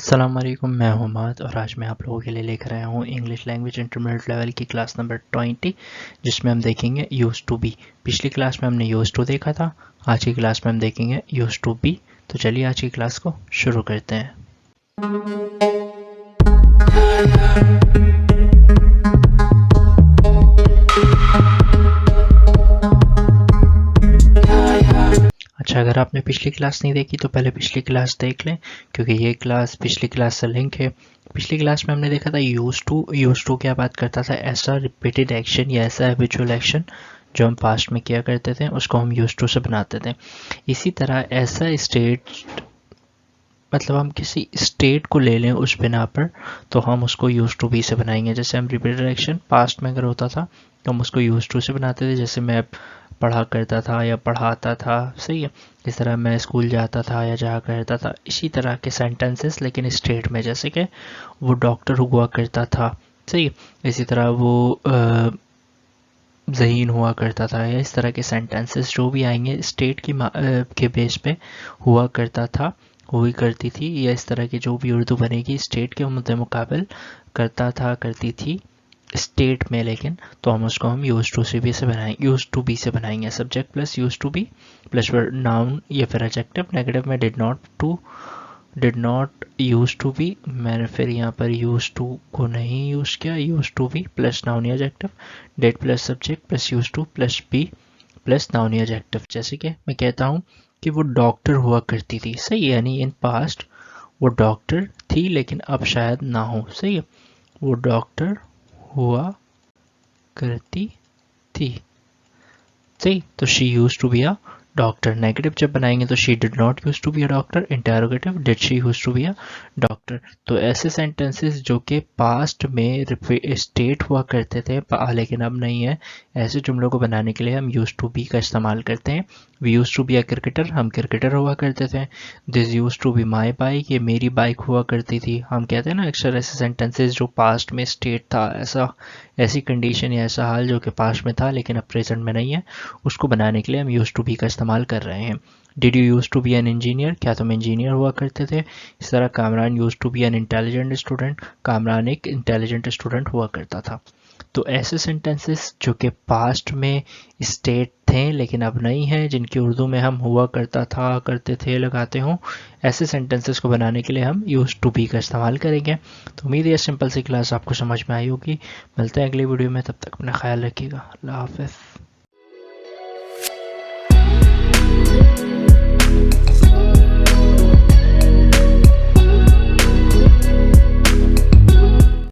अस्सलाम वालेकुम, मैं हूं माद और आज मैं आप लोगों के लिए लेकर आया हूं इंग्लिश लैंग्वेज इंटरमीडिएट लेवल की क्लास नंबर 20 जिसमें हम देखेंगे यूज टू बी। पिछली क्लास में हमने यूज टू देखा था, आज की क्लास में हम देखेंगे यूज टू बी। तो चलिए आज की क्लास को शुरू करते हैं। अच्छा, अगर आपने पिछली क्लास नहीं देखी तो पहले पिछली क्लास देख लें, क्योंकि ये क्लास पिछली क्लास से लिंक है। पिछली क्लास में हमने देखा था यूज टू क्या बात करता था, ऐसा रिपीटेड एक्शन या ऐसा हैबिचुअल एक्शन जो हम पास्ट में किया करते थे उसको हम यूज टू से बनाते थे। इसी तरह ऐसा स्टेट, मतलब हम किसी स्टेट को ले लें उस बिना पर, तो हम उसको यूज टू बी से बनाएंगे। जैसे हम रिपीटेड एक्शन पास्ट में अगर होता था तो हम उसको यूज टू से बनाते थे। जैसे मैं पढ़ा करता था या पढ़ाता था, सही है। इस तरह मैं स्कूल जाता था या जाया करता था। इसी तरह के सेंटेंसेस लेकिन स्टेट में, जैसे कि वो डॉक्टर हुआ करता था, सही है। इसी तरह वो ज़हीन हुआ करता था, या इस तरह के सेंटेंसेस जो भी आएंगे स्टेट की के बेस पे हुआ करता था, हुई करती थी, या इस तरह की जो भी उर्दू बनेगी स्टेट के मुद्दे मुकाबल करता था, करती थी स्टेट में, लेकिन तो हम यूज टू से भी से बनाएंगे, यूज टू बी से बनाएंगे। Subject plus use to be plus noun या फिर एडजेक्टिव। नेगेटिव में did not use to be, मैंने फिर यहाँ पर यूज टू को नहीं यूज किया। Use to be plus noun या adjective, did plus subject plus use to plus be plus noun या एडजेक्टिव। जैसे कि मैं कहता हूँ कि वो डॉक्टर हुआ करती थी, सही है, यानी इन पास्ट वो डॉक्टर थी लेकिन अब शायद ना हो, सही है। वो डॉक्टर हुआ करती थी, सही। तो she use to be a doctor. Negative जब बनाएंगे तो she did not use to be a doctor. Interrogative, did she use to be a doctor. तो ऐसे सेंटेंसेस जो कि पास्ट में स्टेट हुआ करते थे लेकिन अब नहीं है, ऐसे जुमलों को बनाने के लिए हम यूज टू बी का इस्तेमाल करते हैं। We use to be a cricketer, हम क्रिकेटर हुआ करते थे। This use to be my bike, ये मेरी बाइक हुआ करती थी। हम कहते हैं ना अक्सर ऐसे सेंटेंसेस जो पास्ट में स्टेट था, ऐसी कंडीशन या ऐसा हाल जो कि पास्ट में था लेकिन अब प्रेजेंट में नहीं है, उसको बनाने के लिए हम यूज टू बी का इस्तेमाल कर रहे हैं। Did you use to be an engineer, क्या तुम इंजीनियर हुआ करते थे। इस तरह Kamran use to be an intelligent student, Kamran एक इंटेलिजेंट स्टूडेंट हुआ करता था। तो ऐसे सेंटेंसेस जो कि पास्ट में स्टेट थे लेकिन अब नहीं है, जिनकी उर्दू में हम हुआ करता था, करते थे लगाते हों, ऐसे सेंटेंसेस को बनाने के लिए हम यूज टू बी का इस्तेमाल करेंगे। तो उम्मीद है सिंपल सी क्लास आपको समझ में आई होगी। मिलते हैं अगली वीडियो में, तब तक अपना ख्याल रखिएगा। अल्लाह हाफ़िज़।